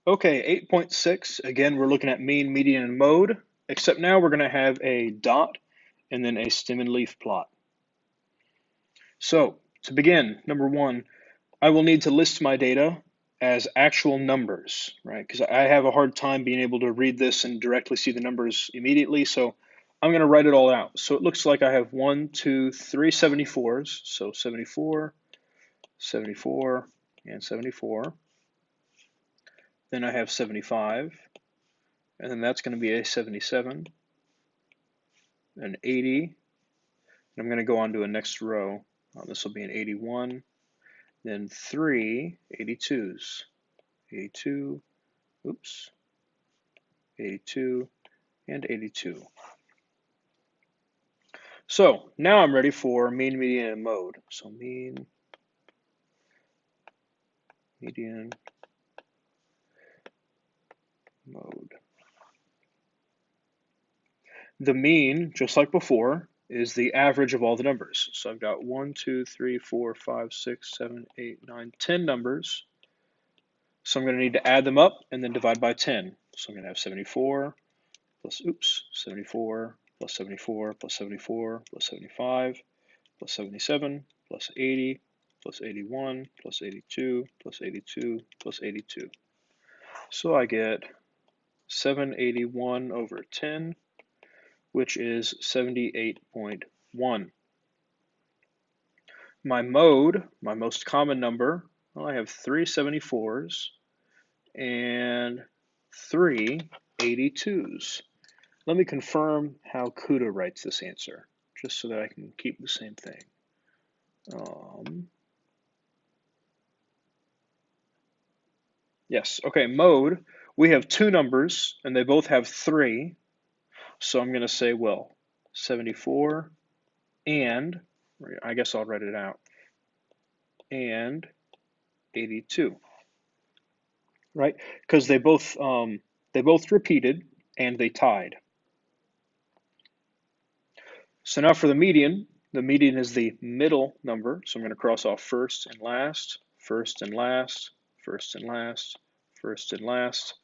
Okay, 8.6, again, we're looking at mean, median, and mode, except now we're going to have a dot and then a stem and leaf plot. So, to begin, number one, I will need to list my data as actual numbers, right? Because I have a hard time being able to read this and directly see the numbers immediately, so I'm going to write it all out. So it looks like I have 1, 2, 3 74s, so 74, 74, and 74. Then I have 75, and then that's going to be a 77, an 80, and I'm going to go on to a next row. This will be an 81, then 3 82s, 82, oops, 82, and 82. So now I'm ready for mean, median, and mode. So mean, median, mode. The mean, just like before, is the average of all the numbers. So I've got 1, 2, 3, 4, 5, 6, 7, 8, 9, 10 numbers. So I'm going to need to add them up and then divide by 10. So I'm going to have 74 plus, 74 plus 74 plus 74 plus 75 plus 77 plus 80 plus 81 plus 82 plus 82 plus 82. So I get 781 over 10, which is 78.1. My mode, my most common number, well, I have 3 74s and 3 82s. Let me confirm how CUDA writes this answer, just so that I can keep the same thing. Yes, okay, mode, we have two numbers, and they both have 3, so I'm going to say, well, 74 and, I guess I'll write it out, and 82, right? Because they both repeated, and they tied. So now for the median is the middle number, so I'm going to cross off first and last, first and last, first and last, first and last,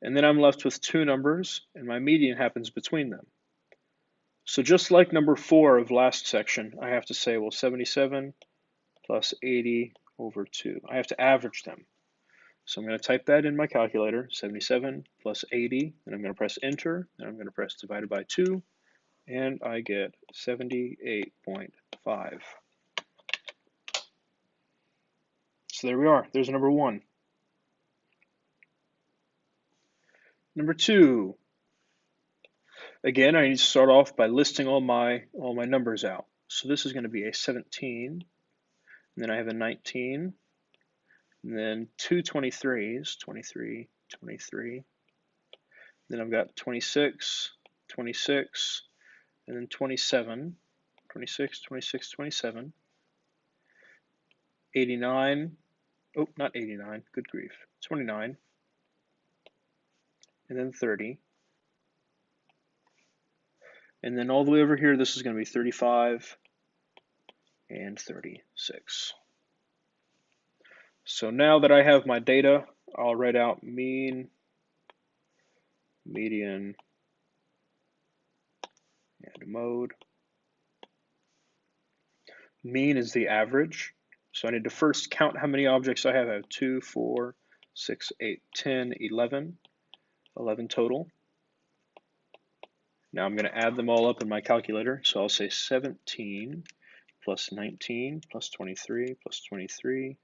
and then I'm left with two numbers, and my median happens between them. So just like number 4 of last section, I have to say, well, 77 plus 80 over 2. I have to average them. So I'm going to type that in my calculator, 77 plus 80, and I'm going to press enter, and I'm going to press divided by 2, and I get 78.5. So there we are. There's number 1. Number 2. Again, I need to start off by listing all my numbers out. So this is going to be a 17, and then I have a 19, and then two 23s, 23, 23. Then I've got 26, 26, and then 27, 26, 26, 27, 89, oh, not 89, good grief, 29, and then 30. And then all the way over here, this is going to be 35 and 36. So now that I have my data, I'll write out mean, median, and mode. Mean is the average. So I need to first count how many objects I have. I have 2, 4, 6, 8, 10, 11. 11 total. Now I'm going to add them all up in my calculator. So I'll say 17 plus 19 plus 23 plus 23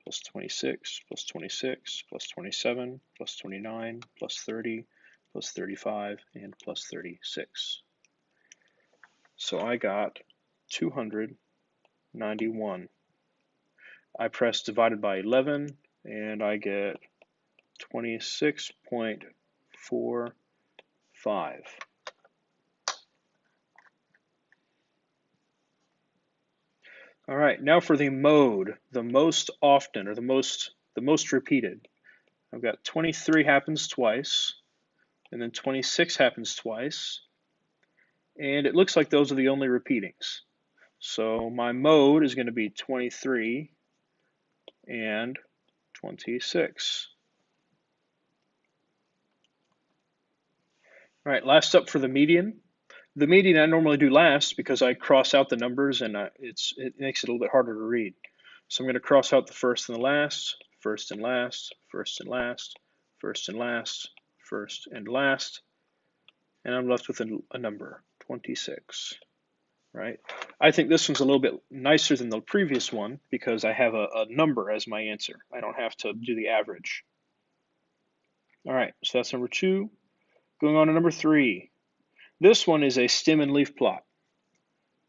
plus 26 plus 26 plus 27 plus 29 plus 30 plus 35 and plus 36. So I got 291. I press divided by 11 and I get 26.45. All right, now for the mode, the most often, or the most repeated. I've got 23 happens twice, and then 26 happens twice, and it looks like those are the only repeatings. So my mode is going to be 23 and 26. All right, last up for the median. The median I normally do last because I cross out the numbers and it makes it a little bit harder to read. So I'm going to cross out the first and the last, first and last, first and last, first and last, first and last, and I'm left with a number, 26, right? I think this one's a little bit nicer than the previous one because I have a number as my answer. I don't have to do the average. All right, so that's number 2. Going on to number 3. This one is a stem and leaf plot.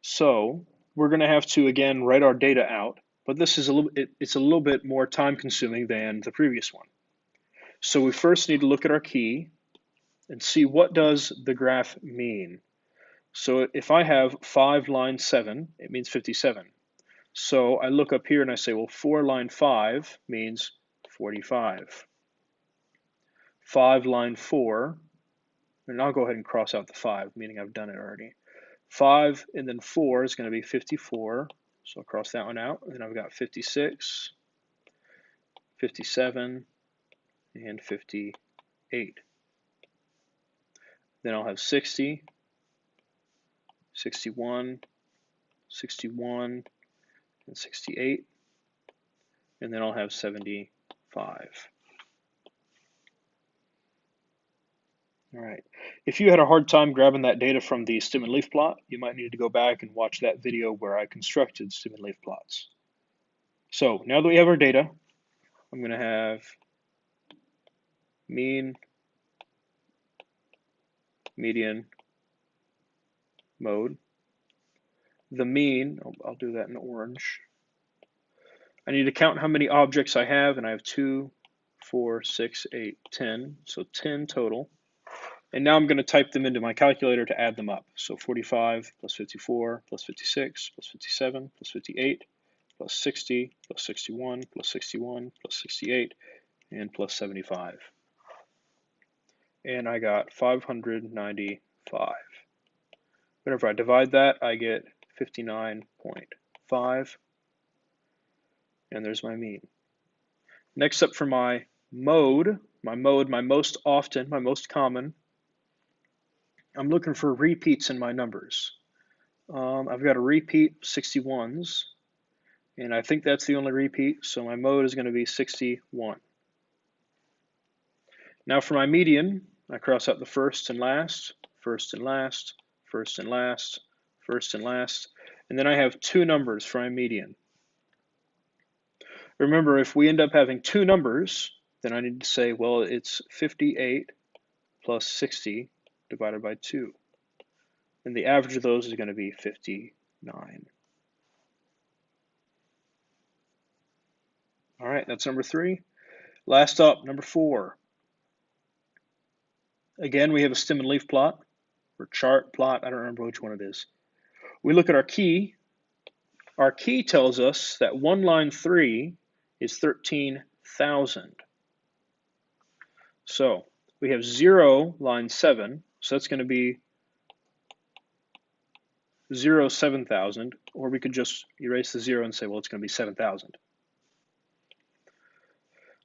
So we're going to have to, again, write our data out, but this is it's a little bit more time consuming than the previous one. So we first need to look at our key and see what does the graph mean. So if I have 5 line 7, it means 57. So I look up here and I say, well, 4 line 5 means 45. 5 line 4, and I'll go ahead and cross out the 5, meaning I've done it already. 5 and then 4 is going to be 54. So I'll cross that one out. And then I've got 56, 57, and 58. Then I'll have 60, 61, 61, and 68. And then I'll have 75. All right. If you had a hard time grabbing that data from the stem and leaf plot, you might need to go back and watch that video where I constructed stem and leaf plots. So now that we have our data, I'm going to have mean, median, mode. The mean, I'll do that in orange. I need to count how many objects I have, and I have 2, 4, 6, 8, 10, so 10 total. And now I'm going to type them into my calculator to add them up. So 45 plus 54 plus 56 plus 57 plus 58 plus 60 plus 61 plus 61 plus 68 and plus 75. And I got 595. Whenever I divide that, I get 59.5. And there's my mean. Next up for my mode, my most often, my most common, I'm looking for repeats in my numbers. I've got a repeat 61s, and I think that's the only repeat, so my mode is going to be 61. Now for my median, I cross out the first and last, first and last, first and last, first and last, and then I have 2 numbers for my median. Remember, if we end up having 2 numbers, then I need to say, well, it's 58 plus 60 divided by 2. And the average of those is going to be 59. All right, that's number 3. Last up, number 4. Again, we have a stem and leaf plot, or chart, plot, I don't remember which one it is. We look at our key. Our key tells us that 1 line 3 is 13,000. So we have 0 line 7, so that's going to be 7,000, or we could just erase the 0 and say, well, it's going to be 7,000.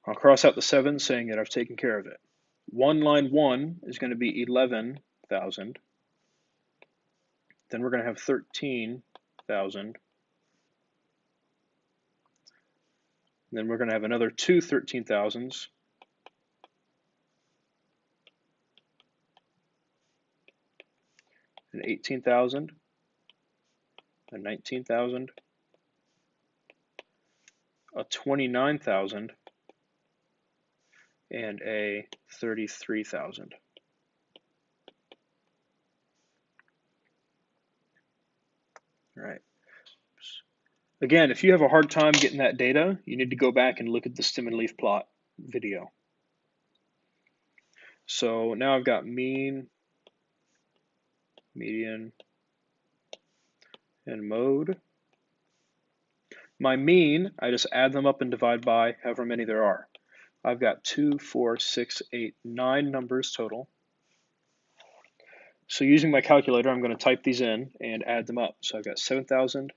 I'll cross out the 7, saying that I've taken care of it. 1 line 1 is going to be 11,000. Then we're going to have 13,000. Then we're going to have another 2 13,000s. An 18,000. A 19,000. A 29,000. And a 33,000. All right. Again, if you have a hard time getting that data, you need to go back and look at the stem and leaf plot video. So now I've got mean, median, and mode. My mean, I just add them up and divide by however many there are. I've got 2, 4, 6, 8, 9 numbers total. So using my calculator, I'm going to type these in and add them up. So I've got 7,000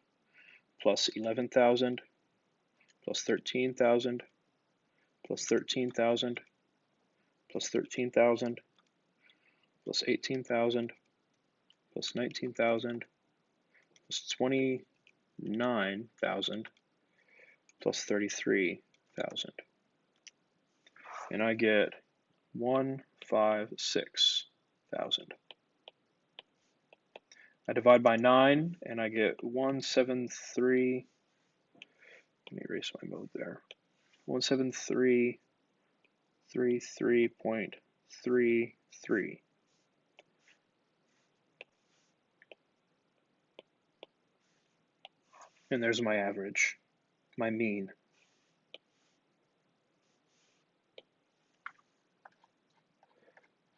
plus 11,000 plus 13,000 plus 13,000 plus 13,000 plus 18,000 plus 19,000 plus 29,000 plus 33,000. And I get 156,000. I divide by 9 and I get 173. Let me erase my mode there. 17333.33. And there's my average, my mean.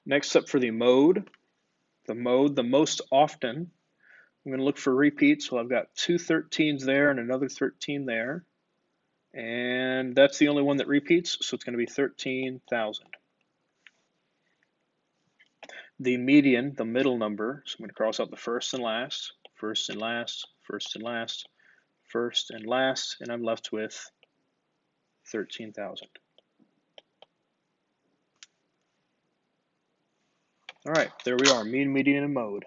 Next up for the mode, the most often, I'm going to look for repeats. So I've got two 13s there and another 13 there. And that's the only one that repeats, so it's going to be 13,000. The median, the middle number, so I'm going to cross out the first and last, first and last, first and last, first and last, and I'm left with 13,000. All right, there we are, mean, median, and mode.